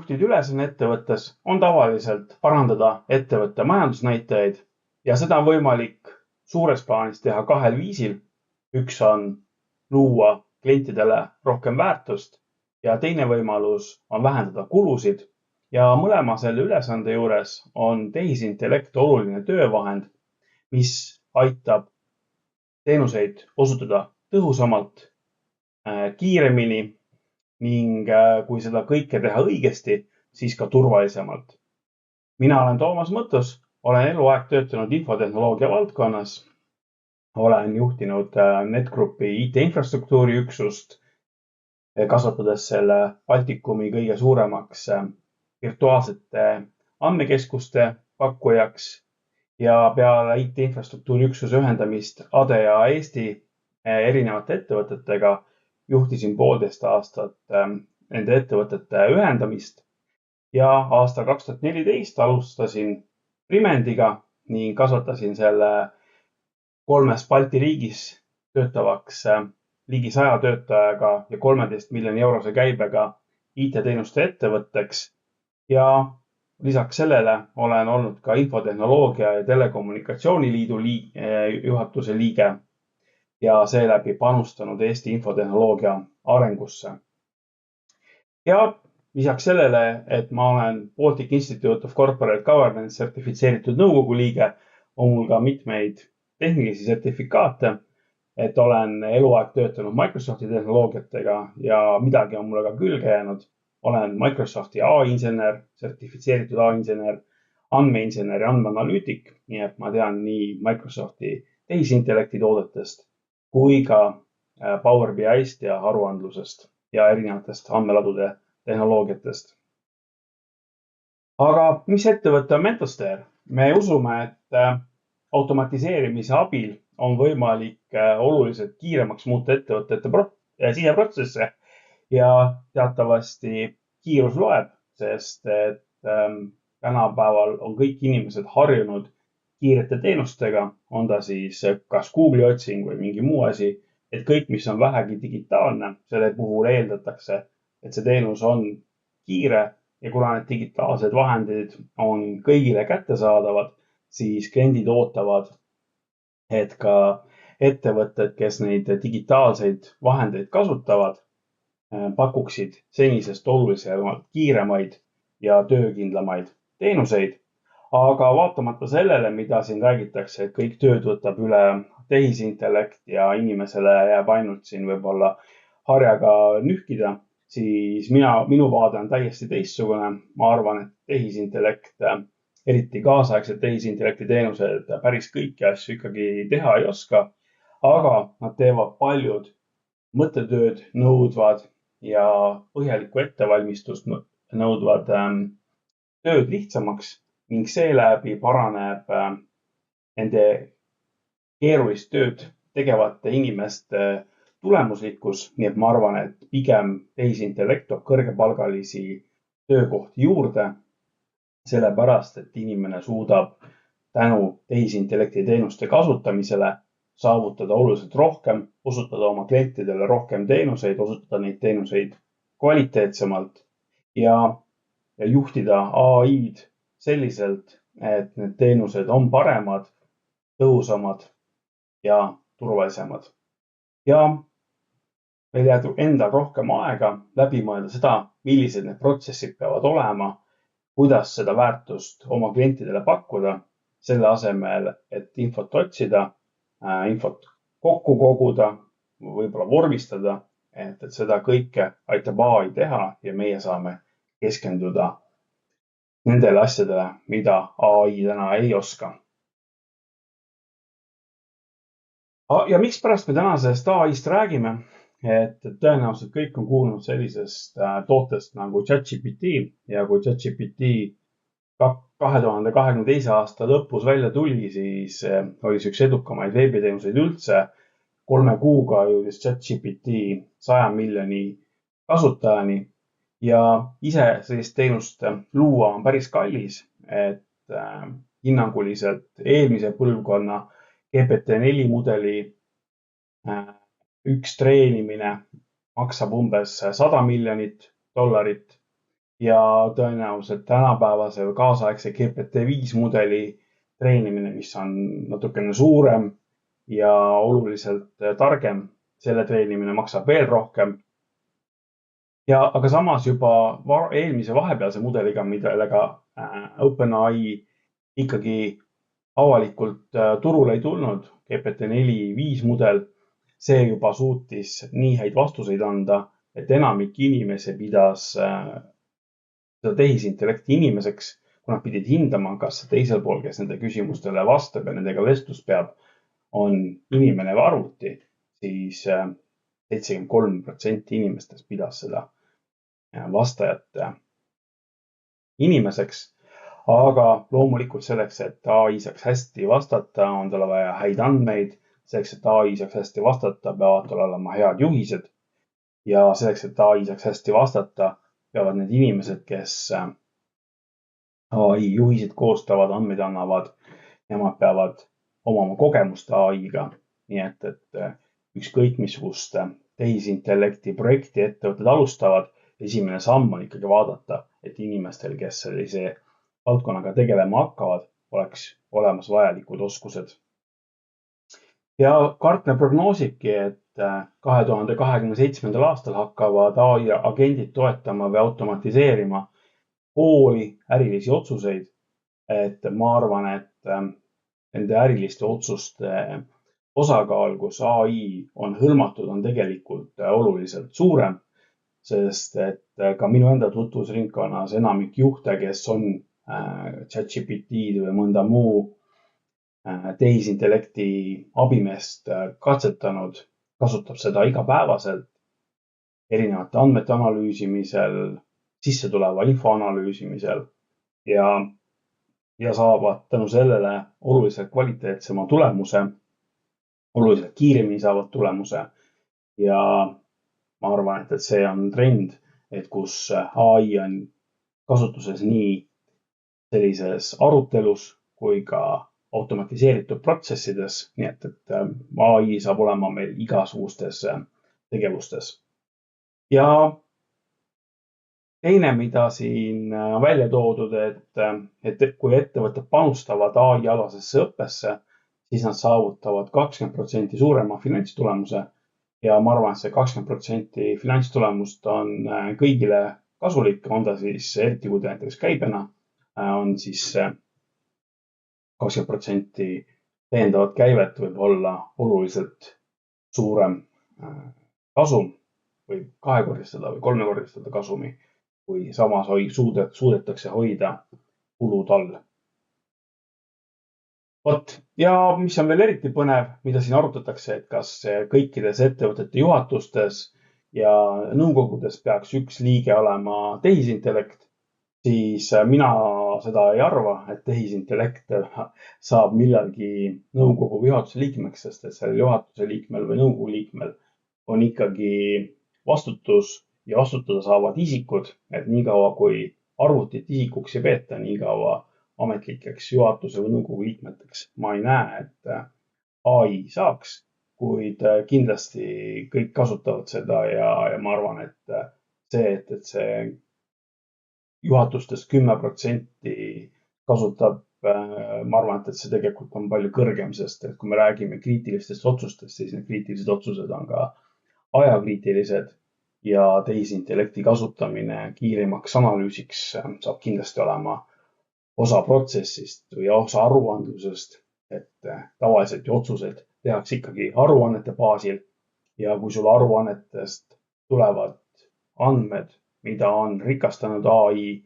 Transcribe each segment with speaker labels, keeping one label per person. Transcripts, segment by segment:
Speaker 1: juhtide ülesanne ettevõttes on tavaliselt parandada ettevõtte majandusnäitajaid ja seda on võimalik suures plaanis teha kahel viisil. Üks on luua klientidele rohkem väärtust ja teine võimalus on vähendada kulusid. Ja mõlema selle ülesande juures on tehisintellekt oluline töövahend, mis aitab teenuseid osutada tõhusamalt, kiiremini ning kui seda kõike teha õigesti, siis ka turvalisemalt. Mina olen Toomas Mõttus, olen eluaeg töötanud infotehnoloogia valdkonnas. Olen juhtinud NetGroupi IT-infrastruktuuri üksust, kasvatades selle Baltikumi kõige suuremaks virtuaalsete andmekeskuste pakkujaks ja peale IT-infrastruktuuri üksuse ühendamist ADE ja Eesti erinevate ettevõtetega juhtisin 1,5 aastat nende ettevõtete ühendamist ja aastal 2014 alustasin Primendiga ning kasvatasin selle 3 Balti riigis töötavaks ligi 100 töötajaga ja 13 miljoni eurose käibega IT-teenuste ettevõtteks. Ja lisaks sellele olen olnud ka Infotehnoloogia ja Telekommunikatsiooni Liidu juhatuse liige ja seeläbi panustanud Eesti infotehnoloogia arengusse. Ja lisaks sellele, et ma olen Baltic Institute of Corporate Governance sertifitseeritud nõukogu liige, on mul ka mitmeid tehnilisi sertifikaate, et olen eluaeg töötanud Microsofti tehnoloogiatega ja midagi on mulle ka külge jäänud. Olen Microsofti AI-insener, sertifitseeritud AI-insener, andmeinsener ja andmeanalüütik, nii et ma tean nii Microsofti tehisintellekti toodetest kui ka Power BI'st ja aruandlusest ja erinevatest andmeladude tehnoloogiatest. Aga mis ettevõte on Mentoster? Me usume, et automatiseerimise abil on võimalik oluliselt kiiremaks muuta ettevõtete siseprotsesse ja teatavasti kiirus loeb, sest et tänapäeval on kõik inimesed harjunud kiirete teenustega, on ta siis kas Google'i otsing või mingi muu asi, et kõik, mis on vähegi digitaalne, selle puhul eeldatakse, et see teenus on kiire ja kuna need digitaalsed vahendid on kõigile kättesaadavad, siis kliendid ootavad, et ka ettevõtted, kes neid digitaalseid vahendeid kasutavad, pakuksid senisest olulisemalt kiiremaid ja töökindlamaid teenuseid. Aga vaatamata sellele, mida siin räägitakse, et kõik tööd võtab üle tehisintellekt ja inimesele jääb ainult siin võib-olla harjaga nühkida, siis minu vaade on täiesti teistsugune. Ma arvan, et tehisintellekt, eriti kaasaegsed tehisintellekti teenused päris kõiki asju ikkagi teha ei oska, aga nad teevad paljud mõttetööd nõudvad ja põhjalikku ettevalmistust nõudvad tööd lihtsamaks ning seeläbi paraneb nende keerulist tööd tegevate inimeste tulemuslikkus. Nii et ma arvan, et pigem tehisintellekt toob kõrgepalgalisi töökohti juurde, sellepärast, et inimene suudab tänu tehisintellekti teenuste kasutamisele saavutada oluliselt rohkem, osutada oma klientidele rohkem teenuseid, osutada neid teenuseid kvaliteetsemalt ja juhtida AI-d selliselt, et need teenused on paremad, tõhusamad ja turvalisemad. Ja meil jääb endal rohkem aega läbi mõelda seda, millised need protsessid peavad olema, kuidas seda väärtust oma klientidele pakkuda, selle asemel, et infot otsida, infot kokku koguda, võib-olla vormistada, et seda kõike aitab AI teha ja meie saame keskenduda nendele asjadele, mida AI täna ei oska. Ja mikspärast me tänasest AI-st räägime? Et tõenäoliselt kõik on kuulnud sellisest tootest nagu ChatGPT ja kui ChatGPT 2022. aasta lõpus välja tuli, siis oli see üks edukamaid veebiteenuseid üldse. 3 kuuga jõudis ChatGPT 100 miljoni kasutajani ja ise sellist teenust luua on päris kallis, et hinnanguliselt eelmise põlvkonna GPT-4 mudeli üks treenimine maksab umbes $100 miljonit ja tõenäoliselt tänapäevase või kaasaegse GPT-5 mudeli treenimine, mis on natukene suurem ja oluliselt targem, selle treenimine maksab veel rohkem. Aga samas juba eelmise vahepealse mudeliga, millega OpenAI ikkagi avalikult turule ei tulnud, GPT-4.5 mudel, see juba suutis nii häid vastuseid anda, et enamik inimesi pidas seda tehisintellekti inimeseks, kui nad pidid hindama, kas teisel pool, kes nende küsimustele vastab ja nendega vestlust peab, on inimene või arvuti, siis 73% inimestest pidas seda vastajat inimeseks. Aga loomulikult selleks, et AI saaks hästi vastata, on tal vaja häid andmeid. Selleks, et AI saaks hästi vastata, peavad tal olema head juhised. Ja selleks, et AI saaks hästi vastata, peavad need inimesed, kes AI juhised koostavad, andmeid annavad, nemad peavad omama kogemust AI-ga. Nii et ükskõik missugust tehisintellekti projekti ettevõtted alustavad, esimene samm on ikkagi vaadata, et inimestel, kes sellise valdkonnaga tegelema hakkavad, oleks olemas vajalikud oskused. Ja Gartner prognoosibki, et 2027. aastal hakkavad AI agendid toetama või automatiseerima pooli ärilisi otsuseid. Et ma arvan, et nende äriliste otsuste osakaal, kus AI on hõlmatud, on tegelikult oluliselt suurem, sest et ka minu enda tutvusringkonnas enamik juhte, kes on ChatGPT-d või mõnda muu tehisintellekti abimeest katsetanud, kasutab seda igapäevaselt erinevate andmete analüüsimisel, sisse tuleva info analüüsimisel ja saavad tänu sellele oluliselt kvaliteetsema tulemuse, oluliselt kiiremini saavad tulemuse. Ja ma arvan, et see on trend, et kus AI on kasutuses nii sellises arutelus kui ka automatiseeritud protsessides, nii et AI saab olema meil igasugustes tegevustes. Ja teine, mida siin on välja toodud, et kui ettevõtted panustavad AI-alasesse õppesse, siis nad saavutavad 20% suurema finantstulemuse. Ja ma arvan, et see 20% finantstulemust on kõigile kasulik, on ta siis eriti kui näiteks käibena on siis 20% täiendavat käivet võib olla oluliselt suurem kasum või kahekordistada või kolmekordistada kasumi, kui samas suudetakse hoida kulud all. Ja mis on veel eriti põnev, mida siin arutatakse, et kas kõikides ettevõtete juhatustes ja nõukogudes peaks üks liige olema tehisintellekt, siis mina seda ei arva, et tehisintellekt saab millalgi nõukogu või juhatuse liikmeks, sest et sellel juhatuse liikmel või nõukogu liikmel on ikkagi vastutus ja vastutada saavad isikud, et niikaua kui arvutit isikuks ei peeta, niikaua ametlikeks juhatuse või nõukogu liikmeteks ma ei näe, et AI saaks, kuid kindlasti kõik kasutavad seda ja ma arvan, et see juhatustest 10% kasutab, ma arvan, et see tegelikult on palju kõrgem, sest et kui me räägime kriitilistest otsustest, siis need kriitilised otsused on ka ajakriitilised ja tehisintellekti kasutamine kiiremaks analüüsiks saab kindlasti olema osa protsessist või osa aruandlusest, et tavaliselt ju otsused tehakse ikkagi aruannete baasil ja kui sul aruannetest tulevad andmed, mida on rikastanud AI,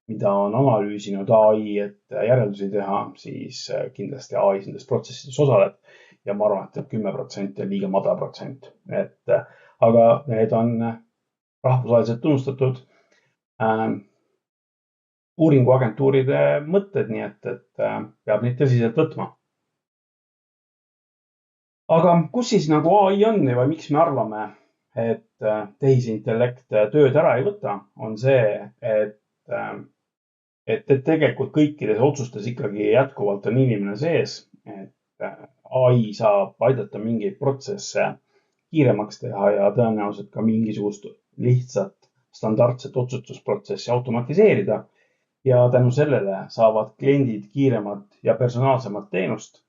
Speaker 1: mida on analüüsinud AI, et järeldusi teha, siis kindlasti AI nendes protsessides osaleb ja ma arvan, et 10% on liiga madal protsent. Aga need on rahvusvaheliselt tunnustatud uuringuagentuuride mõtted, nii et peab neid tõsiselt võtma. Aga kus siis nagu AI on või miks me arvame, et tehisintellekt tööd ära ei võta, on see, et tegelikult kõikides otsustes ikkagi jätkuvalt on inimene sees, et AI saab aidata mingeid protsesse kiiremaks teha ja tõenäoliselt ka mingisugust lihtsat standardset otsustusprotsessi automatiseerida ja tänu sellele saavad kliendid kiiremat ja personaalsemat teenust.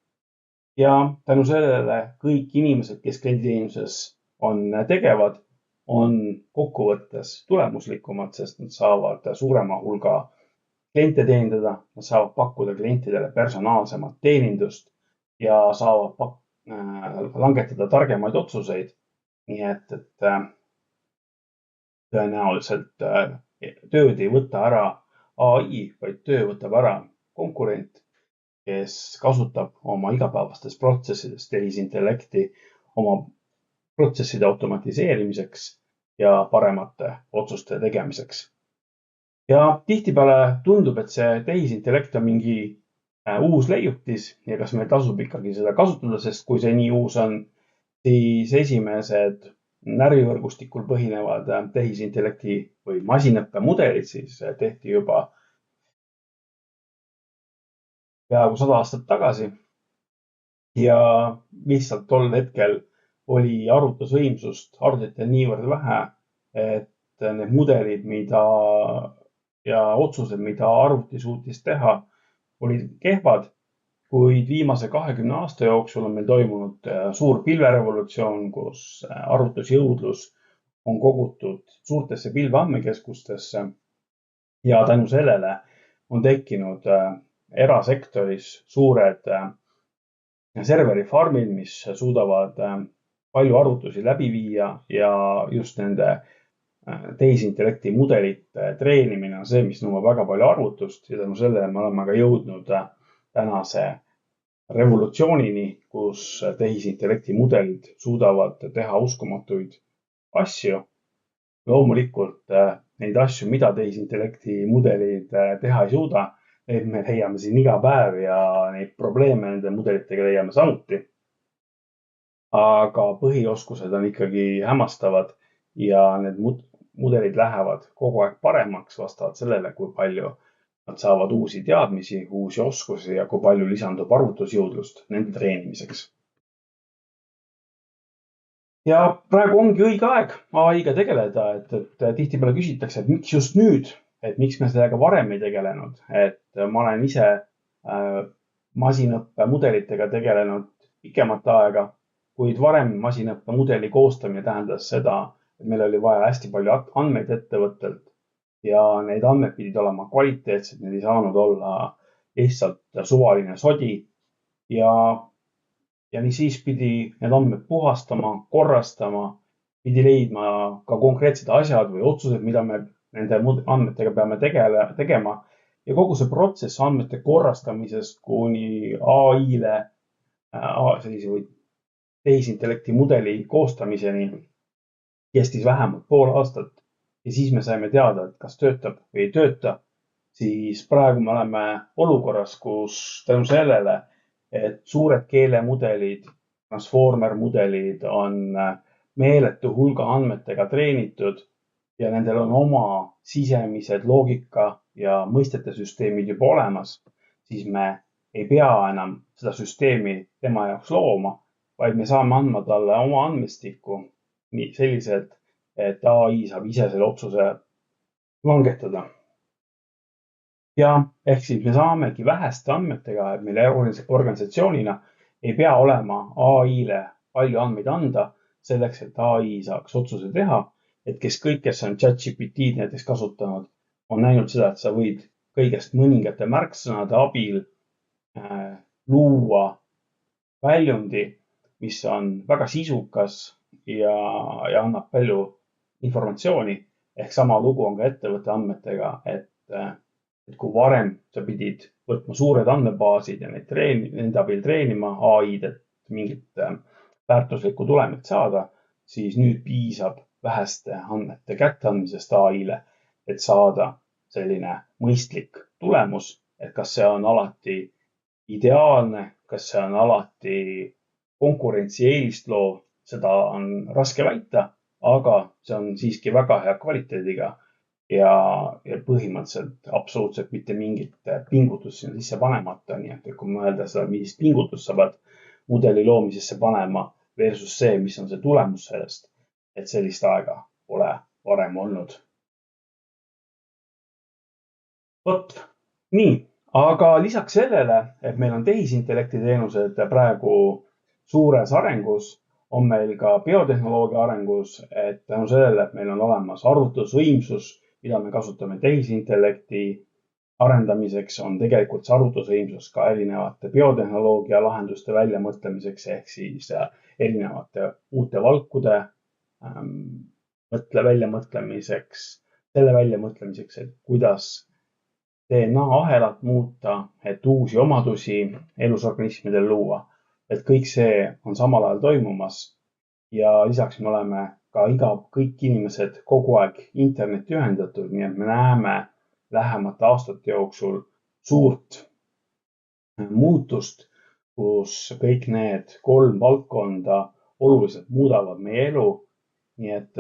Speaker 1: Ja tänu sellele kõik inimesed, kes klienditeenuses on tegevad, on kokkuvõttes tulemuslikumad, sest nad saavad suurema hulga kliente teenindada, nad saavad pakkuda klientidele personaalsemat teenindust ja saavad langetada targemaid otsuseid. Nii et tõenäoliselt tööd ei võta ära AI, vaid töö võtab ära konkurent, kes kasutab oma igapäevastes protsessides tehisintellekti oma protsesside automatiseerimiseks ja paremate otsuste tegemiseks. Ja tihtipeale tundub, et see tehisintellekt on mingi uus leiutis ja kas meil tasub ikkagi seda kasutada, sest kui see nii uus on, siis esimesed närvivõrgustikul põhinevad tehisintellekti või masinõppemudelid siis tehti juba peaaegu 100 aastat tagasi. Ja lihtsalt tol hetkel oli arvutusvõimsust arvutitel niivõrd vähe, et need mudelid, ja otsused, mida arvuti suutis teha, olid kehvad, kuid viimase 20 aasta jooksul on meil toimunud suur pilverevolutsioon, kus arvutusjõudlus on kogutud suurtesse pilveandmekeskustesse ja tänu sellele on tekkinud erasektoris suured serverifarmid, mis suudavad palju arvutusi läbi viia ja just nende tehisintellekti mudelite treenimine on see, mis nõuab väga palju arvutust ja tänu sellele me oleme ka jõudnud tänase revolutsioonini, kus tehisintellekti mudelid suudavad teha uskumatuid asju. Loomulikult neid asju, mida tehisintellekti mudelid teha ei suuda, neid me leiame siin iga päev ja neid probleeme nende mudelitega leiame samuti. Aga põhioskused on ikkagi hämmastavad ja need mudelid lähevad kogu aeg paremaks vastavalt sellele, kui palju nad saavad uusi teadmisi, uusi oskusi ja kui palju lisandub arvutusjõudlust nende treenimiseks. Ja praegu ongi õige aeg AI-ga tegeleda, et tihtipeale küsitakse, et miks just nüüd, et miks me sellega varem ei tegelenud, et ma olen ise masinõppemudelitega tegelenud pikemat aega, kuid varem masinõppemudeli koostamine tähendas seda, et meil oli vaja hästi palju andmeid ettevõttelt ja need andmed pidid olema kvaliteetsed, need ei saanud olla lihtsalt suvaline sodi ja nii siis pidi need andmed puhastama, korrastama, pidi leidma ka konkreetsed asjad või otsused, mida me nende andmetega peame tegema ja kogu see protsess andmete korrastamisest kuni AI-le sellise või tehisintellekti mudeli koostamiseni kestis vähemalt pool aastat ja siis me saime teada, et kas töötab või ei tööta. Siis praegu me oleme olukorras, kus tänu sellele, et suured keelemudelid, transformer mudelid on meeletu hulga andmetega treenitud ja nendel on oma sisemised loogika ja mõistete süsteemid juba olemas, siis me ei pea enam seda süsteemi tema jaoks looma, vaid me saame andma talle oma andmestikku nii selliselt, et AI saab ise selle otsuse langetada. Ja ehk siis me saamegi väheste andmetega, et meil organisatsioonina ei pea olema AI-le palju andmeid anda selleks, et AI saaks otsuse teha, et kes on ChatGPT näiteks kasutanud, on näinud seda, et sa võid kõigest mõningate märksõnade abil luua väljundi, mis on väga sisukas ja annab palju informatsiooni. Ehk sama lugu on ka ettevõtte andmetega, et kui varem sa pidid võtma suured andmebaasid ja nende abil treenima AI-d, et mingit väärtuslikku tulemit saada, siis nüüd piisab väheste andmete kätteandmisest AI-le, et saada selline mõistlik tulemus, et kas see on alati ideaalne, kas see on alati konkurentsieelist loov, seda on raske väita, aga see on siiski väga hea kvaliteediga ja põhimõtteliselt absoluutselt mitte mingit pingutust sinna sisse panemata. Nii et kui mõelda seda, millist pingutust sa pead mudeli loomisesse panema versus see, mis on see tulemus sellest, et sellist aega pole varem olnud. Vot, nii, aga lisaks sellele, et meil on tehisintellekti teenused praegu suures arengus, on meil ka biotehnoloogia arengus, et tänu sellele, et meil on olemas arvutusvõimsus, mida me kasutame tehisintellekti arendamiseks, on tegelikult see arvutusvõimsus ka erinevate biotehnoloogia lahenduste väljamõtlemiseks ehk siis erinevate uute valkude väljamõtlemiseks, selle väljamõtlemiseks, et kuidas DNA-ahelat muuta, et uusi omadusi elusorganismidel luua. Et kõik see on samal ajal toimumas ja lisaks me oleme ka kõik inimesed kogu aeg internetti ühendatud, nii et me näeme lähemate aastate jooksul suurt muutust, kus kõik need 3 valdkonda oluliselt muudavad meie elu. Nii et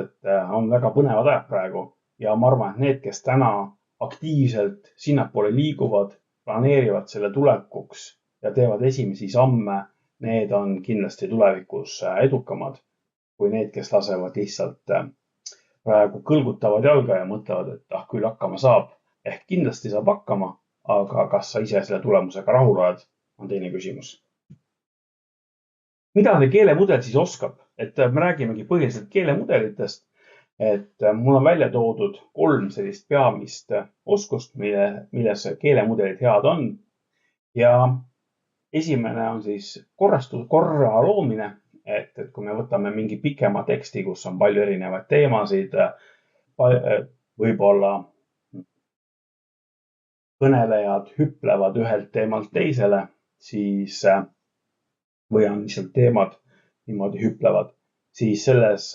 Speaker 1: on väga põnevad ajad praegu ja ma arvan, et need, kes täna aktiivselt sinnapoole liiguvad, planeerivad selle tulekuks ja teevad esimesi samme, need on kindlasti tulevikus edukamad kui need, kes lasevad lihtsalt praegu kõlgutavad jalga ja mõtlevad, et küll hakkama saab. Ehk kindlasti saab hakkama, aga kas sa ise selle tulemusega rahul oled, on teine küsimus. Mida see keelemudel siis oskab? Et me räägimegi põhiliselt keelemudelitest. Et mul on välja toodud 3 sellist peamist oskust, milles keelemudelid head on. Ja esimene on siis korra loomine, et kui me võtame mingi pikema teksti, kus on palju erinevaid teemasid, võib-olla kõnelejad hüplevad ühelt teemalt teisele, siis või on lihtsalt teemad niimoodi hüplevad, siis selles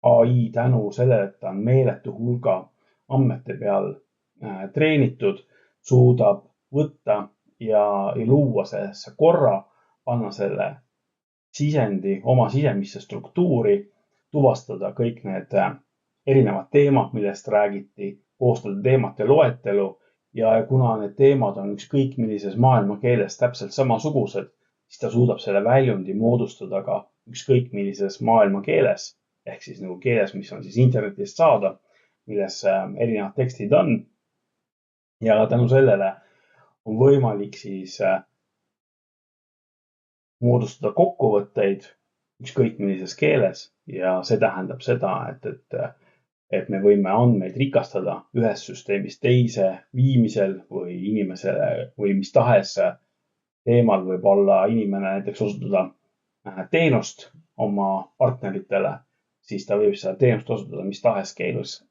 Speaker 1: AI tänu sellele, et ta on meeletu hulga andmete peal treenitud, suudab võtta ja luua sellesse korra, panna selle sisendi oma sisemisse struktuuri, tuvastada kõik need erinevad teemad, millest räägiti, koostada teemate loetelu ja kuna need teemad on ükskõik millises maailma keeles täpselt samasugused, siis ta suudab selle väljundi moodustada ka ükskõik millises maailma keeles ehk siis nagu keeles, mis on siis internetist saada, milles erinevad tekstid on. Ja tänu sellele on võimalik siis moodustada kokkuvõtteid ükskõik millises keeles ja see tähendab seda, et me võime andmeid rikastada ühest süsteemist teise viimisel või inimesele või mis tahes teemal võib olla inimene näiteks osutada teenust oma partneritele, siis ta võib seda teenust osutada mis tahes keeles,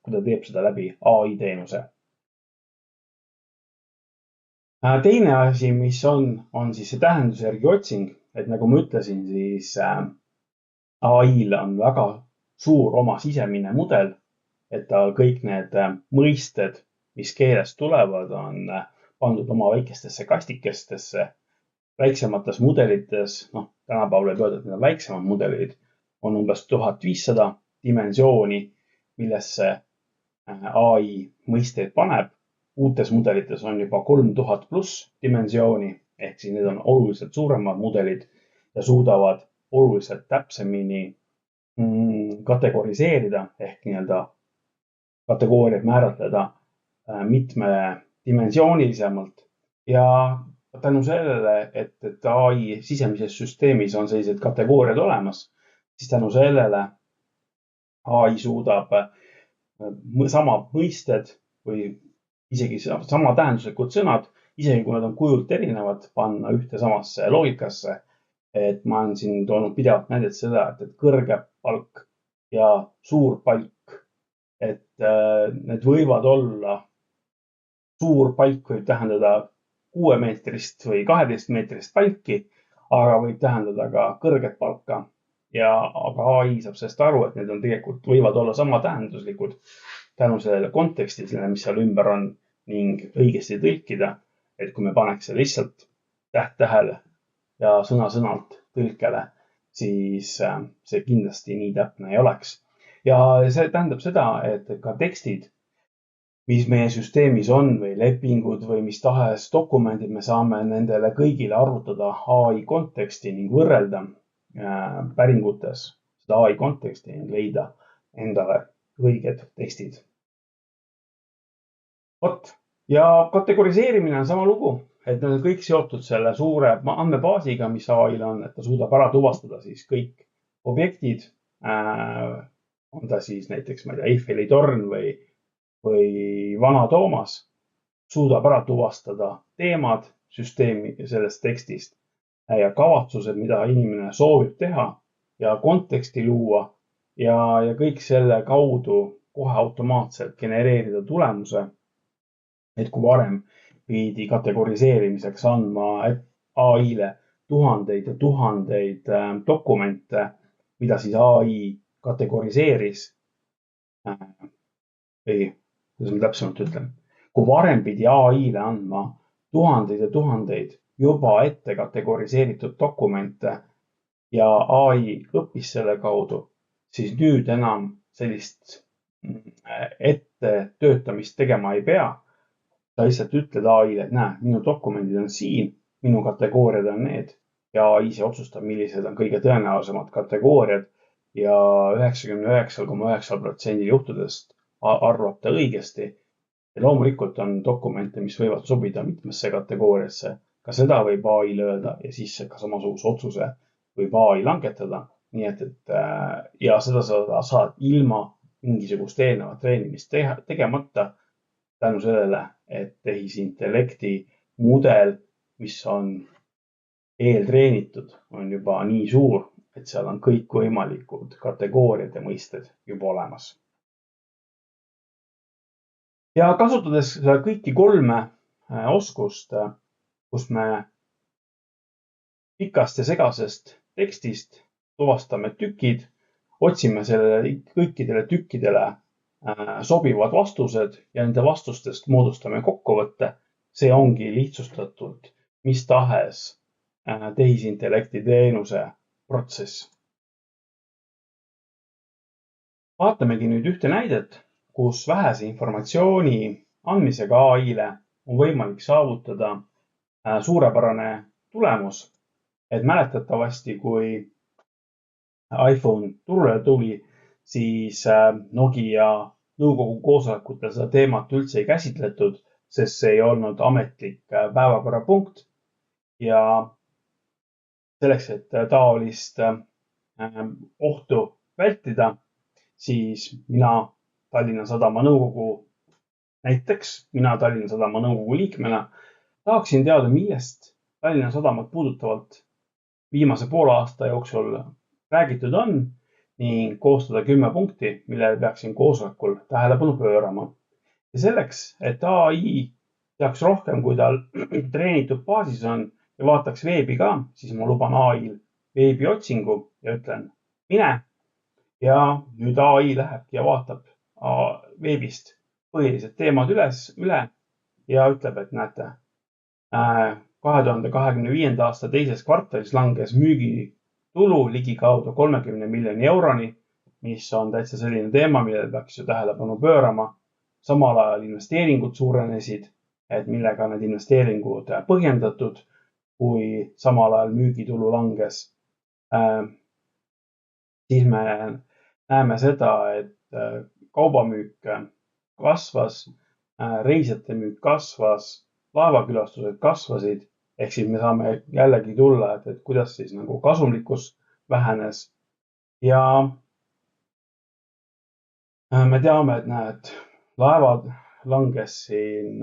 Speaker 1: kui ta teeb seda läbi AI teenuse. Teine asi, mis on siis see tähendusjärgi otsing, et nagu ma ütlesin, siis AI-l on väga suur oma sisemine mudel, et ta kõik need mõisted, mis keelest tulevad, on pandud oma väikestesse kastikestesse, väiksemates mudelites, tänapäeval võib öelda, et need on väiksemad mudelid, on umbes 1500 dimensiooni, millesse AI mõisteid paneb. Uutes mudelites on juba 3000+ dimensiooni, ehk siis need on oluliselt suuremad mudelid ja suudavad oluliselt täpsemini kategoriseerida ehk nii-öelda kategooriaid määratleda mitmedimensioonilisemalt ja tänu sellele, et AI sisemises süsteemis on sellised kategooriad olemas, siis tänu sellele AI suudab sama mõisted või isegi sama tähenduslikud sõnad, isegi kui nad on kujult erinevad, panna ühte samasse loogikasse. Et ma olen siin toonud pidevalt näidet seda, et kõrge palk ja suur palk, et need võivad olla, suur palk võib tähendada 6-meetrist või 12-meetrist palki, aga võib tähendada ka kõrget palka. Aga AI saab sellest aru, et need on tegelikult võivad olla sama tähenduslikud tänu sellele kontekstile, mis seal ümber on ning õigesti tõlkida, et kui me paneks selle lihtsalt täht-tähele ja sõna-sõnalt tõlkele, siis see kindlasti nii täpne ei oleks. Ja see tähendab seda, et ka tekstid, mis meie süsteemis on või lepingud või mis tahes dokumendid, me saame nendele kõigile arvutada AI konteksti ning võrrelda päringutes seda AI konteksti ning leida endale õiged tekstid. Vot, ja kategoriseerimine on sama lugu, et need on kõik seotud selle suure andmebaasiga, mis AI-l on, et ta suudab ära tuvastada siis kõik objektid. On ta siis näiteks, ma ei tea, Eiffeli torn või Vana Toomas, suudab ära tuvastada teemad süsteemi sellest tekstist ja kavatsused, mida inimene soovib teha ja konteksti luua ja kõik selle kaudu kohe automaatselt genereerida tulemuse. Et kui varem pidi kategoriseerimiseks andma AI-le tuhandeid ja tuhandeid dokumente, mida siis AI kategoriseeris, või kuidas ma täpsemalt ütlen, kui varem pidi AI-le andma tuhandeid ja tuhandeid juba ette kategoriseeritud dokumente ja AI õppis selle kaudu, siis nüüd enam sellist ette töötamist tegema ei pea. Ta lihtsalt ütled AI-le, et näe, minu dokumendid on siin, minu kategooriad on need ja AI ise otsustab, millised on kõige tõenäolisemad kategooriad ja 99,9% juhtudest arvab ta õigesti. Ja loomulikult on dokumente, mis võivad sobida mitmesse kategooriasse. Ka seda võib AI-le öelda ja siis ka samasuguse otsuse võib AI langetada. Nii et ja seda sa saad ilma mingisugust eelnevat treenimist tegemata tänu sellele, et tehisintellekti mudel, mis on eeltreenitud, on juba nii suur, et seal on kõikvõimalikud kategooriad ja mõisted juba olemas. Ja kasutades kõiki kolme oskust, kus me pikast ja segasest tekstist tuvastame tükid, otsime sellele kõikidele tükkidele sobivad vastused ja nende vastustest moodustame kokkuvõtte. See ongi lihtsustatult mis tahes tehisintellekti teenuse protsess. Vaatamegi nüüd ühte näidet, kus vähese informatsiooni andmisega AI-le on võimalik saavutada suurepärane tulemus. Et mäletatavasti, kui iPhone turule tuli, siis Nokia nõukogu koosolekutel seda teemat üldse ei käsitletud, sest see ei olnud ametlik päevakorrapunkt. Ja selleks, et taolist ohtu vältida, siis mina Tallinna Sadama nõukogu liikmena tahaksin teada, millest Tallinna Sadamat puudutavalt viimase poole aasta jooksul räägitud on ning koostada 10 punkti, millele peaksin koosolekul tähelepanu pöörama. Ja selleks, et AI teaks rohkem, kui tal treenitud baasis on ja vaataks veebi ka, siis ma luban AI-l veebiotsingu ja ütlen mine. Ja nüüd AI lähebki ja vaatab veebist põhilised teemad üle ja ütleb, et näete, 2025. aasta teises kvartalis langes müügitulu ligikaudu 30 miljoni euroni, mis on täitsa selline teema, millele peaks ju tähelepanu pöörama. Samal ajal investeeringud suurenesid, et millega need investeeringud põhjendatud, kui samal ajal müügitulu langes. Siis me näeme seda, et kaubamüük kasvas, reisijate müük kasvas, laevakülastused kasvasid, ehk siis me saame jällegi tulla, et kuidas siis nagu kasumlikkus vähenes. Ja me teame, et näed, laevad langes siin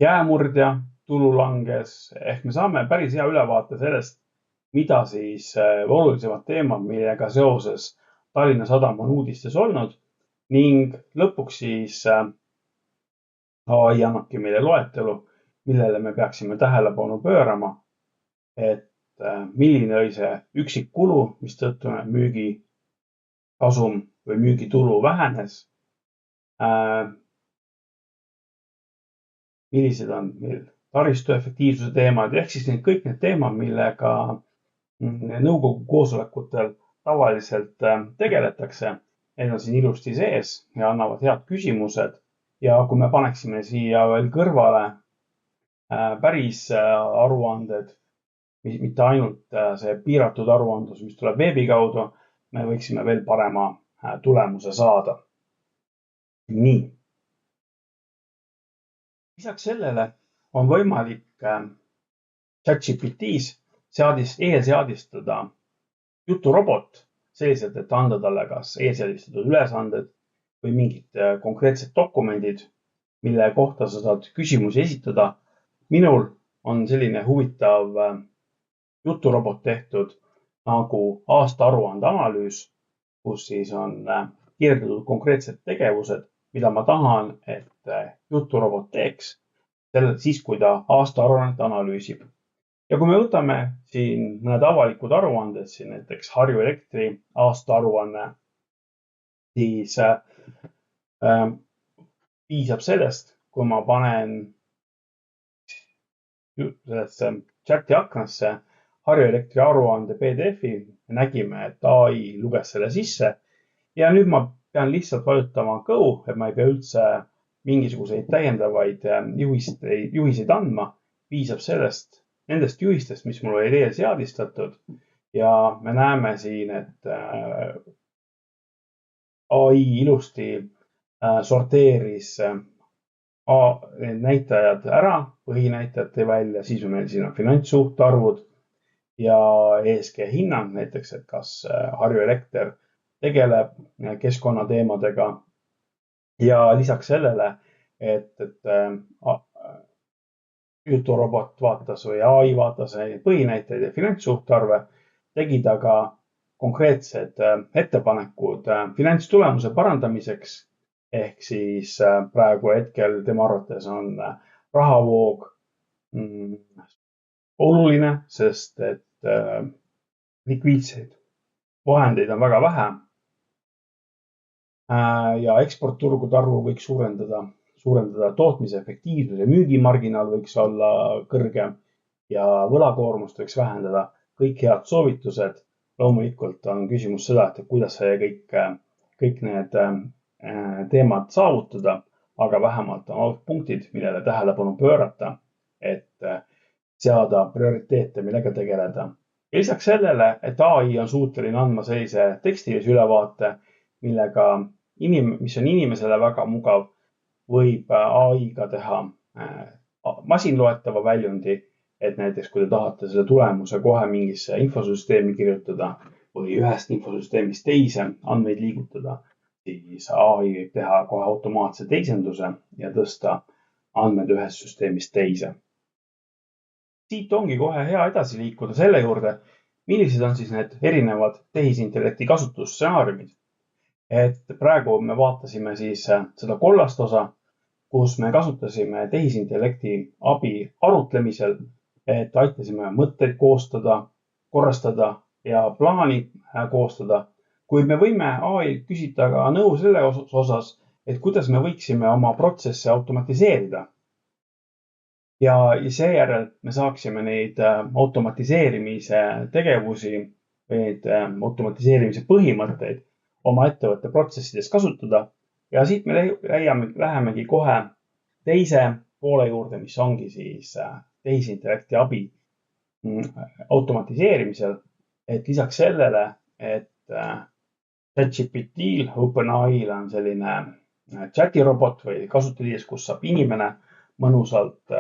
Speaker 1: jäämurdja, tulu langes, ehk me saame päris hea ülevaate sellest, mida siis olulisemad teemad, millega seoses Tallinna Sadam on uudistes olnud ning lõpuks siis AI annabki meile loetelu, millele me peaksime tähelepanu pöörama, et milline oli see üksik kulu, mistõttu müügikasum või müügitulu vähenes. Millised on meil taristu efektiivsuse teemad, ehk siis kõik need teemad, millega nõukogu koosolekutel tavaliselt tegeletakse. Need on siin ilusti sees ja annavad head küsimused. Ja kui me paneksime siia veel kõrvale päris aruanded, mitte ainult see piiratud aruandlus, mis tuleb veebi kaudu, me võiksime veel parema tulemuse saada. Nii. Lisaks sellele on võimalik ChatGPT-s eelseadistada juturobot selliselt, et anda talle kas eelseadistatud ülesanded või mingid konkreetsed dokumendid, mille kohta sa saad küsimusi esitada. Minul on selline huvitav juturobot tehtud nagu aastaaruande analüüs, kus siis on kirjeldatud konkreetsed tegevused, mida ma tahan, et juturobot teeks siis, kui ta aastaaruannet analüüsib. Ja kui me võtame siin mõned avalikud aruanded, siin näiteks Harju Elektri aastaaruanne, siis piisab sellest, kui ma panen sellesse chati aknasse Harju Elektri aruande PDF-i, nägime, et AI luges selle sisse ja nüüd ma pean lihtsalt vajutama Go, et ma ei pea üldse mingisuguseid täiendavaid juhiseid andma. Piisab nendest juhistest, mis mul olid eelseadistatud ja me näeme siin, et AI ilusti sorteeris need näitajad ära, põhinäitajad tõi välja, siis meil siin on finantssuhtarvud ja ESG hinnang näiteks, et kas Harju Elekter tegeleb keskkonnateemadega ja lisaks sellele, et juturobot vaatas või AI vaatas põhinäitajaid ja finantssuhtarve, tegi ta ka konkreetsed ettepanekud finantstulemuse parandamiseks. Ehk siis praegu hetkel tema arvates on rahavoog oluline, sest et likviidseid vahendeid on väga vähe ja eksportturgude arvu võiks suurendada tootmise efektiivsus ja müügimarginaal võiks olla kõrgem ja võlakoormust võiks vähendada. Kõik head soovitused. Loomulikult on küsimus seda, et kuidas see kõik need teemad saavutada, aga vähemalt on punktid, millele tähelepanu pöörata, et seada prioriteete, millega tegeleda. Ja lisaks sellele, et AI on suuteline andma sellise tekstilise ülevaate, mis on inimesele väga mugav, võib AI-ga teha masinloetava väljundi, et näiteks kui te tahate selle tulemuse kohe mingisse infosüsteemi kirjutada või ühest infosüsteemist teise andmeid liigutada, siis AI võib teha kohe automaatse teisenduse ja tõsta andmed ühest süsteemist teise. Siit ongi kohe hea edasi liikuda selle juurde, millised on siis need erinevad tehisintellekti kasutusstsenaariumid. Et praegu me vaatasime siis seda kollast osa, kus me kasutasime tehisintellekti abi arutlemisel, et aitasime mõtteid koostada, korrastada ja plaani koostada. Kuid me võime AI küsida ka nõu selle osas, et kuidas me võiksime oma protsesse automatiseerida. Ja seejärel me saaksime neid automatiseerimise tegevusi või neid automatiseerimise põhimõtteid oma ettevõtte protsessides kasutada. Ja siit me lähemegi kohe teise poole juurde, mis ongi siis tehisintellekti abi automatiseerimisel. Et lisaks sellele, et ChatGPT-l, OpenAI-l on selline chatirobot või kasutajaliides, kus saab inimene mõnusalt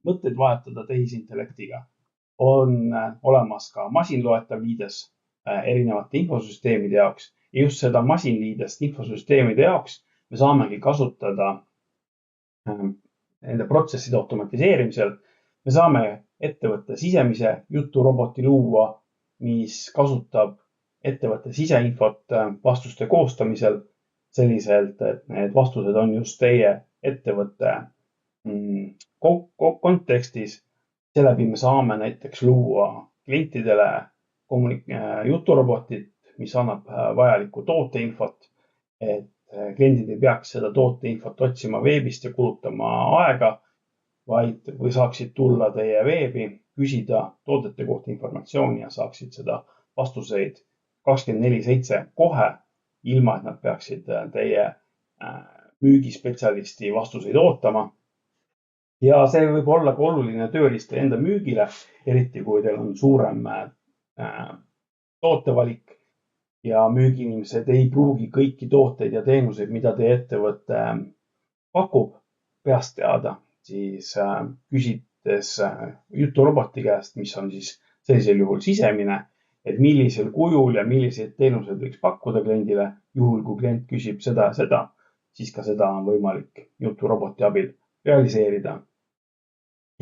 Speaker 1: mõtteid vahetada tehisintellektiga, on olemas ka masinloetav liides erinevate infosüsteemide jaoks. Ja just seda masinliidest infosüsteemide jaoks me saamegi kasutada nende protsesside automatiseerimisel. Me saame ettevõtte sisemise juturoboti luua, mis kasutab ettevõtte siseinfot vastuste koostamisel selliselt, et need vastused on just teie ettevõtte kontekstis. Seeläbi me saame näiteks luua klientidele juturobotit, mis annab vajalikku tooteinfot, et kliendid ei peaks seda tooteinfot otsima veebist ja kulutama aega, vaid või saaksid tulla teie veebi, küsida toodete kohta informatsiooni ja saaksid seda vastuseid 24/7 kohe, ilma et nad peaksid teie müügispetsialisti vastuseid ootama. Ja see võib olla ka oluline tööriist enda müügile, eriti kui teil on suurem tootevalik ja müügiinimesed ei pruugi kõiki tooteid ja teenuseid, mida teie ettevõte pakub, peast teada, siis küsides juturoboti käest, mis on siis sellisel juhul sisemine, et millisel kujul ja milliseid teenuseid võiks pakkuda kliendile, juhul kui klient küsib seda ja seda, siis ka seda on võimalik juturoboti abil realiseerida.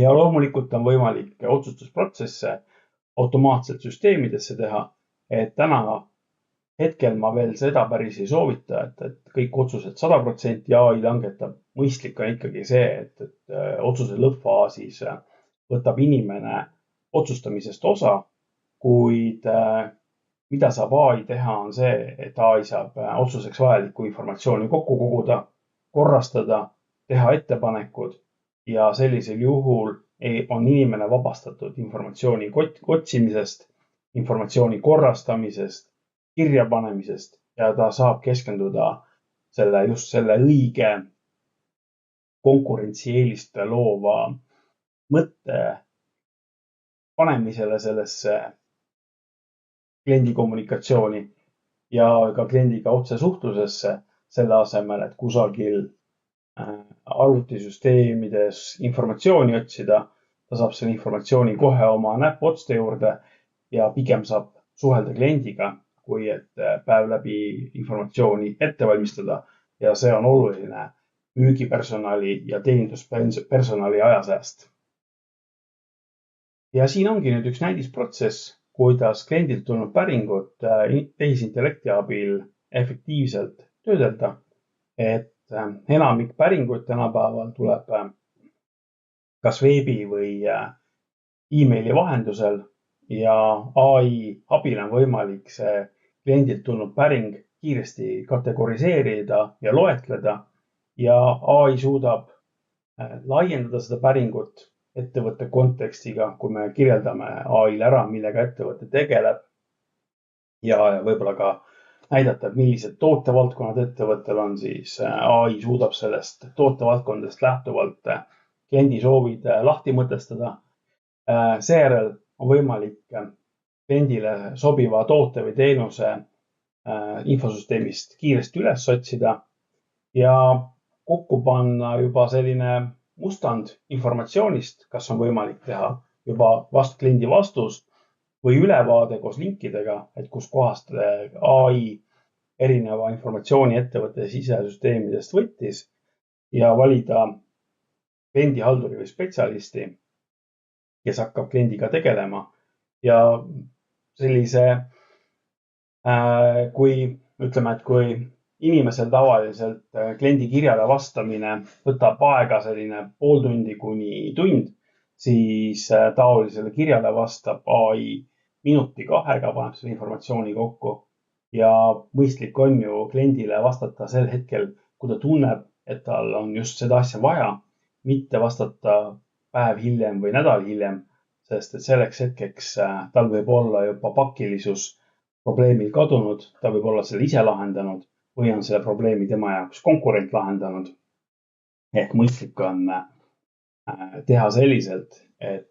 Speaker 1: Ja loomulikult on võimalik otsustusprotsesse automaatselt süsteemidesse teha, et täna hetkel ma veel seda päris ei soovita, et kõik otsused 100% AI langetab. Mõistlik on ikkagi see, et otsuse lõppfaasis võtab inimene otsustamisest osa, kuid mida saab AI teha, on see, et AI saab otsuseks vajalikku informatsiooni kokku koguda, korrastada, teha ettepanekud ja sellisel juhul on inimene vabastatud informatsiooni otsimisest, informatsiooni korrastamisest, kirjapanemisest ja ta saab keskenduda just selle õige konkurentsieeliste loova mõtte panemisele sellesse kliendi kommunikatsiooni ja ka kliendiga otsesuhtlusesse selle asemel, et kusagil arvutisüsteemides informatsiooni otsida. Ta saab selle informatsiooni kohe oma näpuotste juurde ja pigem saab suhelda kliendiga, kui et päev läbi informatsiooni ette valmistada. Ja see on oluline müügipersonali ja teeninduspersonali ajasääst. Ja siin ongi nüüd üks näidisprotsess, kuidas kliendilt tulnud päringut tehisintellekti abil efektiivselt töödelda. Et enamik päringuid tänapäeval tuleb kas veebi või e-maili vahendusel ja AI abil on võimalik see kliendilt tulnud päring kiiresti kategoriseerida ja loetleda ja AI suudab laiendada seda päringut ettevõtte kontekstiga, kui me kirjeldame AI-le ära, millega ettevõte tegeleb ja võib-olla ka näidata, millised tootevaldkonnad ettevõttel on, siis AI suudab sellest tootevaldkondadest lähtuvalt kliendi soovid lahti mõtestada. Seejärel on võimalik kliendile sobiva toote või teenuse infosüsteemist kiiresti üles otsida ja kokku panna juba selline mustand informatsioonist, kas on võimalik teha juba kliendi vastus või ülevaade koos linkidega, et kus kohast AI erineva informatsiooni ettevõtte sisesüsteemidest võttis ja valida kliendihalduri või spetsialisti, kes hakkab kliendiga tegelema. Ja sellise, kui inimesel tavaliselt kliendi kirjale vastamine võtab aega selline pool tundi kuni tund, siis taolisele kirjale vastab AI minuti-kahega, paneb selle informatsiooni kokku ja mõistlik on ju kliendile vastata sel hetkel, kui ta tunneb, et tal on just seda asja vaja, mitte vastata päev hiljem või nädal hiljem, sest et selleks hetkeks tal võib olla juba pakilisus probleemil kadunud, ta võib olla selle ise lahendanud või on selle probleemi tema jaoks konkurent lahendanud. Ehk mõistlik on teha selliselt, et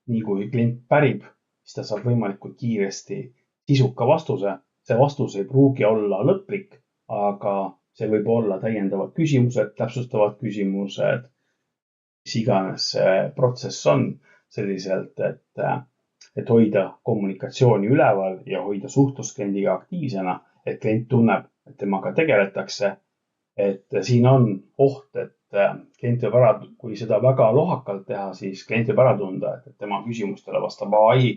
Speaker 1: nii kui klient pärib, siis ta saab võimalikult kiiresti sisuka vastuse. See vastus ei pruugi olla lõplik, aga see võib olla täiendavad küsimused, täpsustavad küsimused, mis iganes see protsess on selliselt, et hoida kommunikatsiooni üleval ja hoida suhtlust kliendiga aktiivsena, et klient tunneb, et temaga tegeletakse. Et siin on oht, et klient võib ära, kui seda väga lohakalt teha, siis klient võib ära tunda, et tema küsimustele vastab AI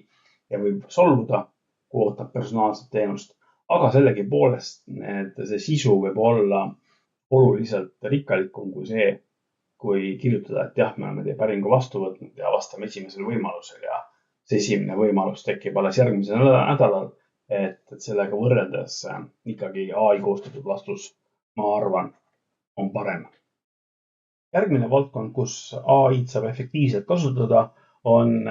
Speaker 1: ja võib solvuda, kui ootab personaalset teenust. Aga sellegi poolest see sisu võib olla oluliselt rikkalikum kui see, kui kirjutada, et jah, me oleme teie päringu vastu võtnud ja vastame esimesel võimalusel ja see esimene võimalus tekib alles järgmisel nädalal, et sellega võrreldes ikkagi AI koostatud vastus, ma arvan, on parem. Järgmine valdkond, kus AI saab efektiivselt kasutada, on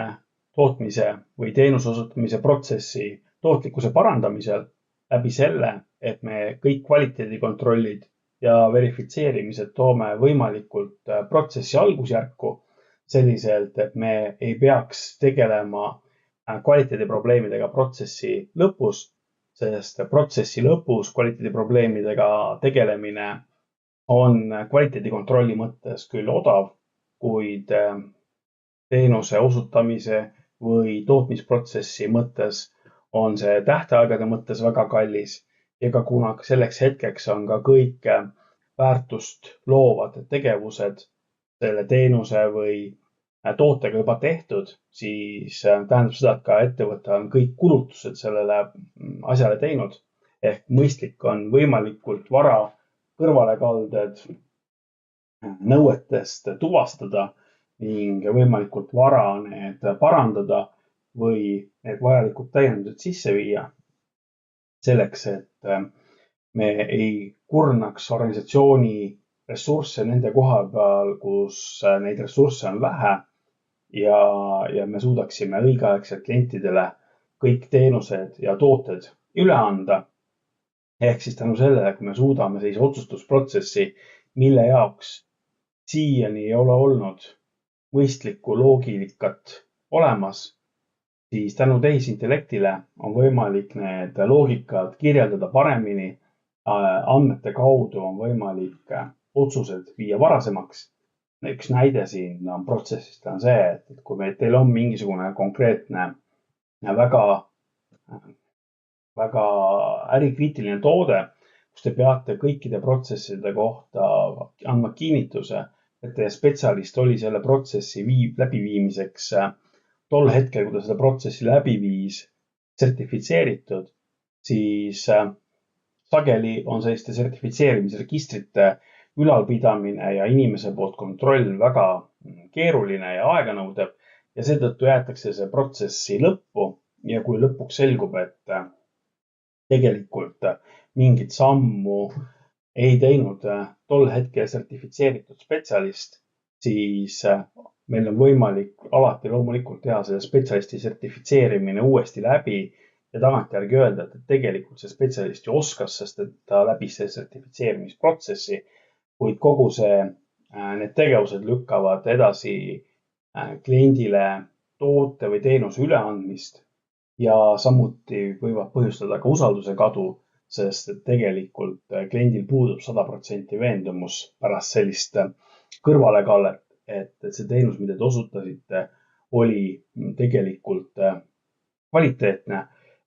Speaker 1: tootmise või teenuse osutamise protsessi tootlikkuse parandamisel läbi selle, et me kõik kvaliteedikontrollid ja verifitseerimised toome võimalikult protsessi algusjärku selliselt, et me ei peaks tegelema kvaliteediprobleemidega protsessi lõpus, sest protsessi lõpus kvaliteediprobleemidega tegelemine on kvaliteedikontrolli mõttes küll odav, kuid teenuse osutamise või tootmisprotsessi mõttes on see tähtaegade mõttes väga kallis ja ka kuna selleks hetkeks on ka kõik väärtust loovad tegevused selle teenuse või tootega juba tehtud, siis tähendab seda, et ka ettevõte on kõik kulutused sellele asjale teinud. Ehk mõistlik on võimalikult vara kõrvalekalded nõuetest tuvastada ning võimalikult vara need parandada või need vajalikud täiendused sisse viia. Selleks, et me ei kurnaks organisatsiooni ressursse nende koha peal, kus neid ressursse on vähe ja me suudaksime õigeaegselt klientidele kõik teenused ja tooted üle anda. Ehk siis tänu sellele, kui me suudame sellise otsustusprotsessi, mille jaoks siiani ei ole olnud mõistlikku loogilikat olemas, siis tänu tehisintellektile on võimalik need loogikad kirjeldada paremini. Andmete kaudu on võimalik otsused viia varasemaks. Üks näide siin on protsessist on see, et kui teil on mingisugune konkreetne väga ärikriitiline toode, kus te peate kõikide protsesside kohta andma kinnituse, et teie spetsialist oli selle protsessi läbiviimiseks tol hetkel, kui ta seda protsessi läbi viis, sertifitseeritud, siis sageli on selliste sertifitseerimisregistrite ülalpidamine ja inimese poolt kontroll väga keeruline ja aeganõudev ja seetõttu jäetakse see protsessi lõppu ja kui lõpuks selgub, et tegelikult mingit sammu ei teinud tol hetkel sertifitseeritud spetsialist, siis meil on võimalik alati loomulikult teha selle spetsialisti sertifitseerimine uuesti läbi ja tagantjärgi öelda, et tegelikult see spetsialist ju oskas, sest et ta läbis see sertifitseerimisprotsessi, kuid kogu need tegevused lükkavad edasi kliendile toote või teenuse üleandmist ja samuti võivad põhjustada ka usalduse kadu, sest et tegelikult kliendil puudub 100% veendumus pärast sellist kõrvalekallet, et see teenus, mida te osutasite, oli tegelikult kvaliteetne.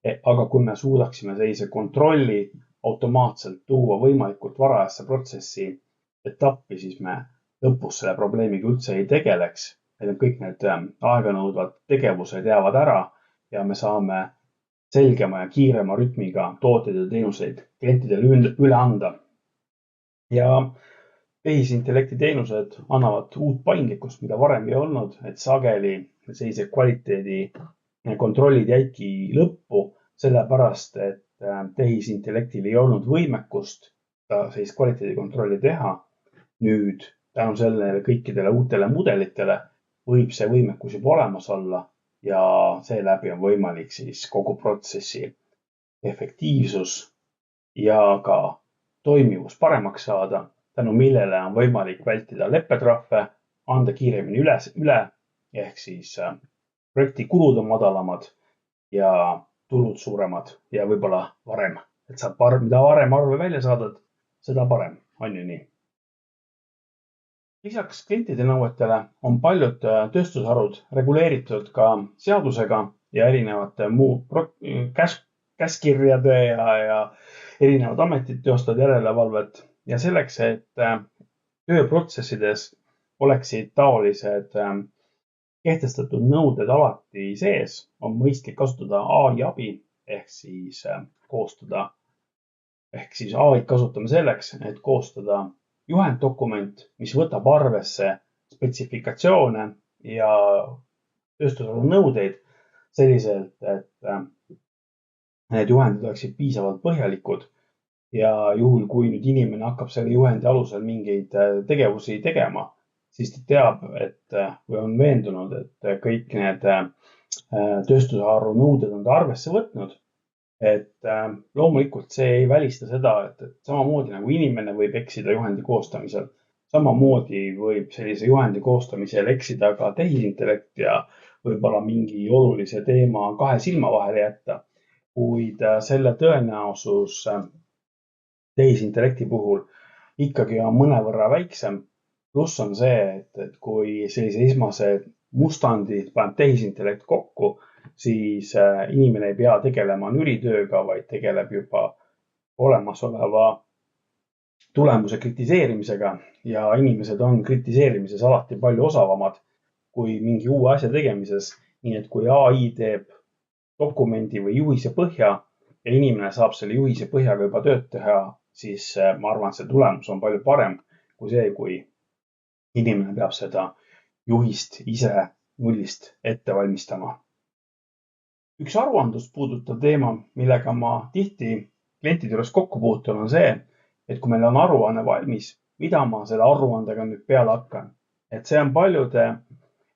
Speaker 1: Aga kui me suudaksime sellise kontrolli automaatselt tuua võimalikult varajasse protsessi etappi, siis me lõpus selle probleemiga üldse ei tegeleks. Meil on kõik need aeganõudvad tegevused jäävad ära ja me saame selgema ja kiirema rütmiga tooteid ja teenuseid klientidele üle anda. Ja tehisintellekti teenused annavad uut paindlikkust, mida varem ei olnud, et sageli sellise kvaliteedi kontrollid jäidki lõppu, sellepärast et tehisintellektil ei olnud võimekust sellist kvaliteedikontrolli teha. Nüüd tänu sellele kõikidele uutele mudelitele võib see võimekus juba olemas olla ja seeläbi on võimalik siis kogu protsessi efektiivsus ja ka toimivus paremaks saada, tänu millele on võimalik vältida leppetrahve, anda kiiremini üle ehk siis projekti kulud on madalamad ja tulud suuremad ja võib-olla varem, et saab mida varem arve välja saadad, seda parem, on ju nii. Lisaks klientide nõuetele on paljud tööstusharud reguleeritud ka seadusega ja erinevate käskirjade ja erinevad ametid teostavad järelevalvet ja selleks, et tööprotsessides oleksid taolised kehtestatud nõuded alati sees, on mõistlik kasutada AI abi ehk siis AI kasutame selleks, et koostada juhenddokument, mis võtab arvesse spetsifikatsioone ja tööstusharu nõudeid selliselt, et need juhendid oleksid piisavalt põhjalikud ja juhul, kui nüüd inimene hakkab selle juhendi alusel mingeid tegevusi tegema, siis ta teab, või on veendunud, et kõik need tööstusharu nõuded on ta arvesse võtnud. Et loomulikult see ei välista seda, et samamoodi nagu inimene võib eksida juhendi koostamisel, samamoodi võib sellise juhendi koostamisel eksida ka tehisintellekt ja võib-olla mingi olulise teema kahe silma vahele jätta, kuid selle tõenäosus tehisintellekti puhul ikkagi on mõnevõrra väiksem. Pluss on see, et kui sellise esmase mustandi paneb tehisintellekt kokku, siis inimene ei pea tegelema nüritööga, vaid tegeleb juba olemasoleva tulemuse kritiseerimisega ja inimesed on kritiseerimises alati palju osavamad kui mingi uue asja tegemises. Nii et kui AI teeb dokumendi või juhise põhja ja inimene saab selle juhise põhjaga juba tööd teha, siis ma arvan, et see tulemus on palju parem kui see, kui inimene peab seda juhist ise nullist ette valmistama. Üks aruandlust puudutav teema, millega ma tihti klientide juures kokku puutun, on see, et kui meil on aruanne valmis, mida ma selle aruandega nüüd peale hakkan. Et see on paljude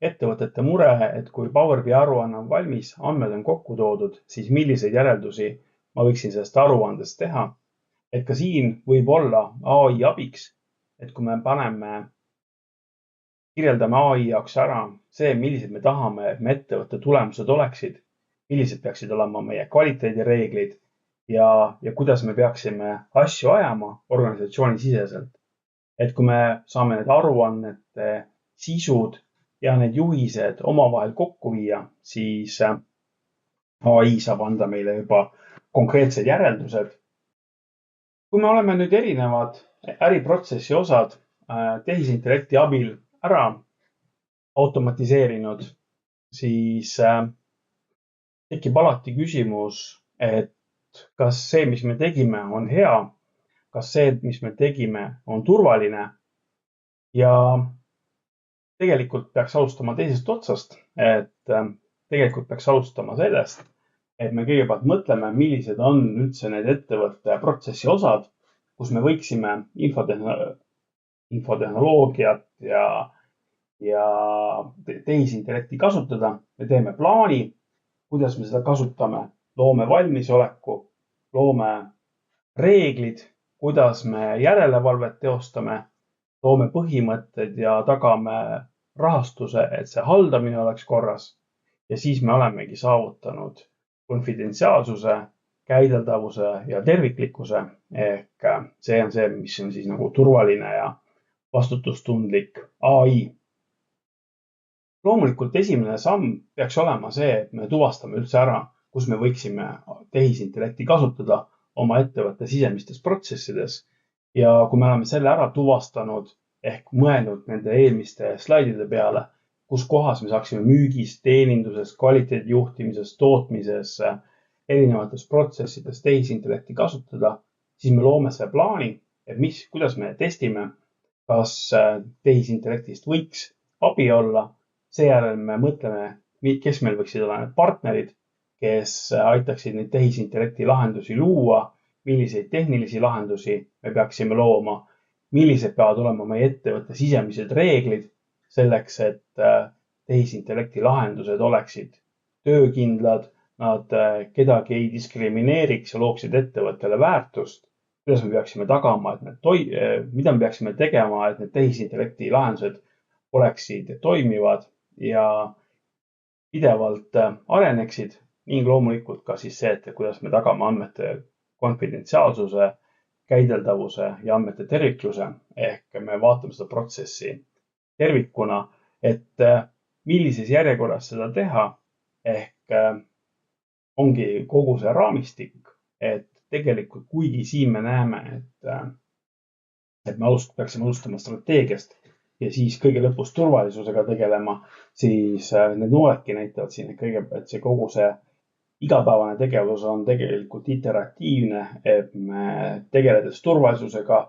Speaker 1: ettevõtete mure, et kui Power BI aruanne on valmis, andmed on kokku toodud, siis milliseid järeldusi ma võiksin sellest aruandest teha. Et ka siin võib olla AI abiks, et kui me kirjeldame AI jaoks ära see, millised me tahame, et me ettevõtte tulemused oleksid, millised peaksid olema meie kvaliteedireeglid ja kuidas me peaksime asju ajama organisatsiooni siseselt. Et kui me saame need aruannete sisud ja need juhised omavahel kokku viia, siis AI saab anda meile juba konkreetsed järeldused. Kui me oleme nüüd erinevad äriprotsessi osad tehisintellekti abil ära automatiseerinud, siis tekib alati küsimus, et kas see, mis me tegime, on hea, kas see, mis me tegime, on turvaline ja tegelikult peaks alustama teisest otsast, et tegelikult peaks alustama sellest, et me kõigepealt mõtleme, millised on üldse need ettevõtte protsessi osad, kus me võiksime infotehnoloogiat ja tehisintellekti kasutada. Me teeme plaani, kuidas me seda kasutame, loome valmisoleku, loome reeglid, kuidas me järelevalvet teostame, loome põhimõtted ja tagame rahastuse, et see haldamine oleks korras. Ja siis me olemegi saavutanud konfidentsiaalsuse, käideldavuse ja terviklikkuse. Ehk see on see, mis on siis nagu turvaline ja vastutustundlik AI. Loomulikult esimene samm peaks olema see, et me tuvastame üldse ära, kus me võiksime tehisintellekti kasutada oma ettevõtte sisemistes protsessides. Ja kui me oleme selle ära tuvastanud ehk mõelnud nende eelmiste slaidide peale, kus kohas me saaksime müügis, teeninduses, kvaliteedijuhtimises, tootmises, erinevates protsessides tehisintellekti kasutada, siis me loome see plaani, et kuidas me testime, kas tehisintellektist võiks abi olla. Seejärel me mõtleme, kes meil võiksid olla need partnerid, kes aitaksid neid tehisintellekti lahendusi luua, milliseid tehnilisi lahendusi me peaksime looma, millised peavad olema meie ettevõtte sisemised reeglid selleks, et tehisintellekti lahendused oleksid töökindlad, nad kedagi ei diskrimineeriks ja looksid ettevõttele väärtust. Kuidas me peaksime tagama, et mida me peaksime tegema, et need tehisintellekti lahendused oleksid toimivad ja pidevalt areneksid ning loomulikult ka siis see, et kuidas me tagame andmete konfidentsiaalsuse, käideldavuse ja andmete tervikluse. Ehk me vaatame seda protsessi tervikuna, et millises järjekorras seda teha. Ehk ongi kogu see raamistik, et tegelikult kuigi siin me näeme, et me peaksime alustama strateegiast ja siis kõige lõpus turvalisusega tegelema, siis need nooledki näitavad siin, et see kogu see igapäevane tegevus on tegelikult iteratiivne, et me tegeledes turvalisusega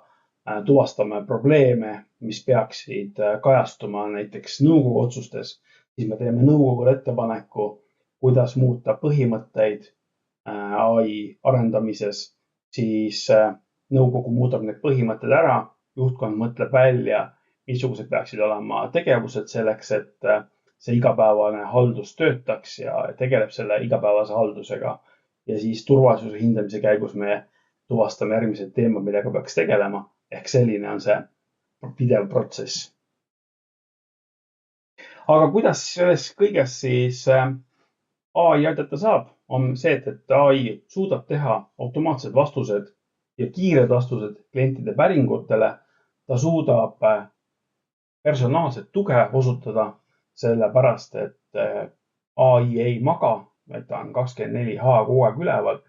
Speaker 1: tuvastame probleeme, mis peaksid kajastuma näiteks nõukogu otsustes, siis me teeme nõukogule ettepaneku, kuidas muuta põhimõtteid AI arendamises, siis nõukogu muudab need põhimõtted ära, juhtkond mõtleb välja, missugused peaksid olema tegevused selleks, et see igapäevane haldus töötaks ja tegeleb selle igapäevase haldusega. Ja siis turvalisuse hindamise käigus me tuvastame järgmised teemad, millega peaks tegelema. Ehk selline on see pidev protsess. Aga kuidas selles kõiges siis AI aidata saab, on see, et AI suudab teha automaatsed vastused ja kiired vastused klientide päringutele. Ta suudab personaalset tuge osutada, sellepärast et AI ei maga, et ta on 24H kogu aeg üleval.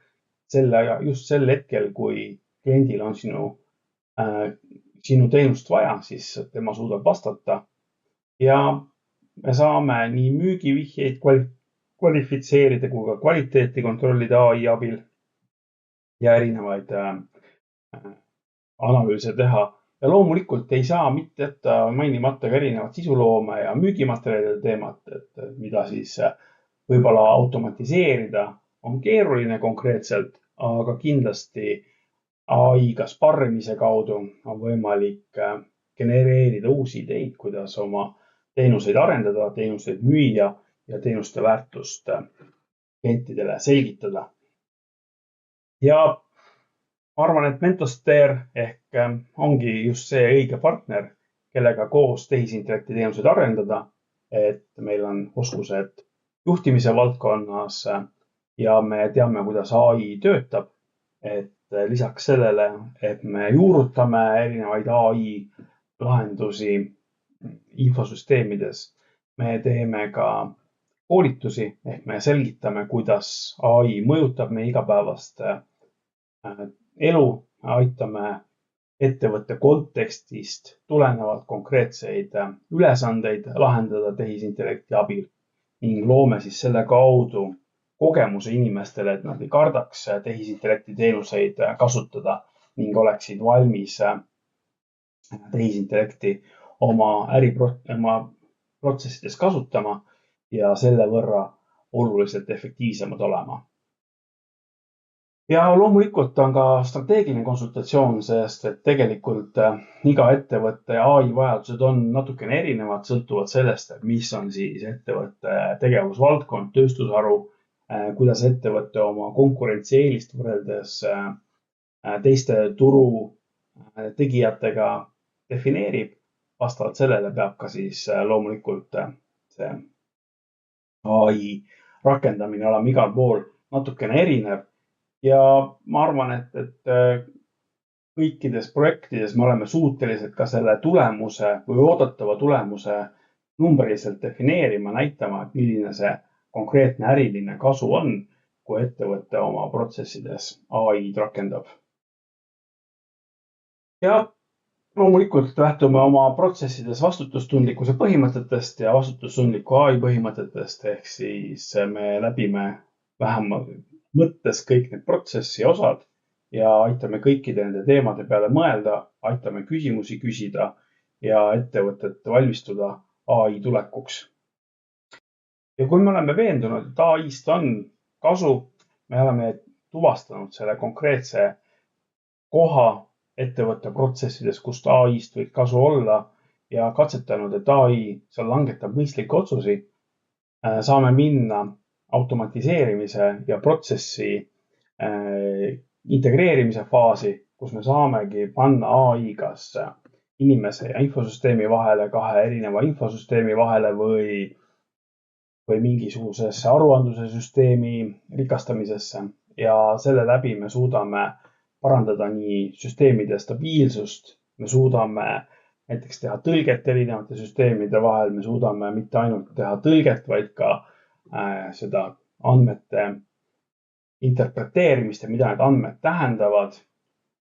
Speaker 1: Just sel hetkel, kui kliendil on sinu teenust vaja, siis tema suudab vastata. Ja me saame nii müügivihjeid kvalifitseerida kui ka kvaliteeti kontrollida AI abil ja erinevaid analüüse teha. Ja loomulikult ei saa mitte jätta mainimata ka erinevat sisuloome ja müügimaterjalide teemat, et mida siis võib-olla automatiseerida on keeruline konkreetselt, aga kindlasti AI-ga sparrimise kaudu on võimalik genereerida uusi ideid, kuidas oma teenuseid arendada, teenuseid müüa ja teenuste väärtust klientidele selgitada. Ja ma arvan, et Mentoster ehk ongi just see õige partner, kellega koos tehisintellekti teenuseid arendada, et meil on oskused juhtimise valdkonnas ja me teame, kuidas AI töötab. Et lisaks sellele, et me juurutame erinevaid AI lahendusi infosüsteemides, me teeme ka koolitusi ehk me selgitame, kuidas AI mõjutab meie igapäevast elu, aitame ettevõtte kontekstist tulenevalt konkreetseid ülesandeid lahendada tehisintellekti abil ning loome siis selle kaudu kogemuse inimestele, et nad ei kardaks tehisintellekti teenuseid kasutada ning oleksid valmis tehisintellekti oma protsessides kasutama ja selle võrra oluliselt efektiivsemad olema. Ja loomulikult on ka strateegiline konsultatsioon, sest et tegelikult iga ettevõtte AI vajadused on natukene erinevad, sõltuvad sellest, mis on siis ettevõtte tegevusvaldkond, tööstusharu, kuidas ettevõtte oma konkurentsieelist võrreldes teiste turu tegijatega defineerib. Vastavalt sellele peab ka siis loomulikult see AI rakendamine olema igal pool natukene erinev. Ja ma arvan, et kõikides projektides me oleme suutelised ka selle tulemuse või oodatava tulemuse numbriliselt defineerima, näitama, et milline see konkreetne äriline kasu on, kui ettevõte oma protsessides AI-d rakendab. Ja loomulikult lähtume oma protsessides vastutustundlikkuse põhimõtetest ja vastutustundliku AI põhimõtetest, ehk siis me läbime vähemalt mõttes kõik need protsessi osad ja aitame kõikide nende teemade peale mõelda, aitame küsimusi küsida ja ettevõtet valmistuda AI tulekuks. Ja kui me oleme veendunud, et AI-st on kasu, me oleme tuvastanud selle konkreetse koha ettevõtte protsessides, kust AI-st võib kasu olla ja katsetanud, et AI seal langetab mõistlikke otsuseid, saame minna automatiseerimise ja protsessi integreerimise faasi, kus me saamegi panna AI kas inimese ja infosüsteemi vahele, kahe erineva infosüsteemi vahele või mingisugusesse aruandluse süsteemi rikastamisesse ja selle läbi me suudame parandada nii süsteemide stabiilsust, me suudame näiteks teha tõlget erinevate süsteemide vahel, me suudame mitte ainult teha tõlget, vaid ka seda andmete interpreteerimist ja mida need andmed tähendavad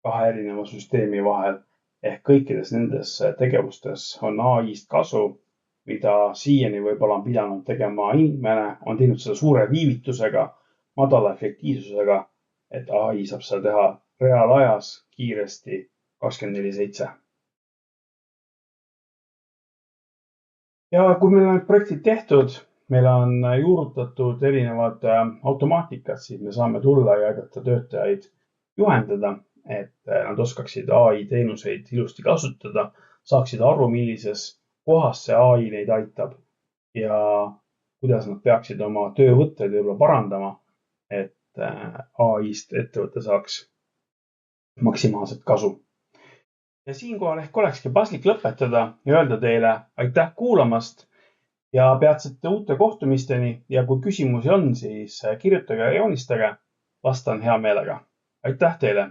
Speaker 1: kahe erineva süsteemi vahel. Ehk kõikides nendes tegevustes on AI-st kasu, mida siiani võib-olla on pidanud tegema inimene, on teinud seda suure viivitusega, madala efektiivsusega, et AI saab seda teha reaalajas kiiresti 24/7. Ja kui meil on projektid tehtud, meil on juurutatud erinevad automaatikad, siis me saame tulla ja aidata töötajaid juhendada, et nad oskaksid AI teenuseid ilusti kasutada, saaksid aru, millises kohas see AI neid aitab ja kuidas nad peaksid oma töövõtteid võib-olla parandama, et AI-st ettevõte saaks maksimaalset kasu. Ja siinkohal ehk olekski paslik lõpetada ja öelda teile aitäh kuulamast ja peatsete uute kohtumisteni ja kui küsimusi on, siis kirjutage ja joonistage. Vastan hea meelega. Aitäh teile!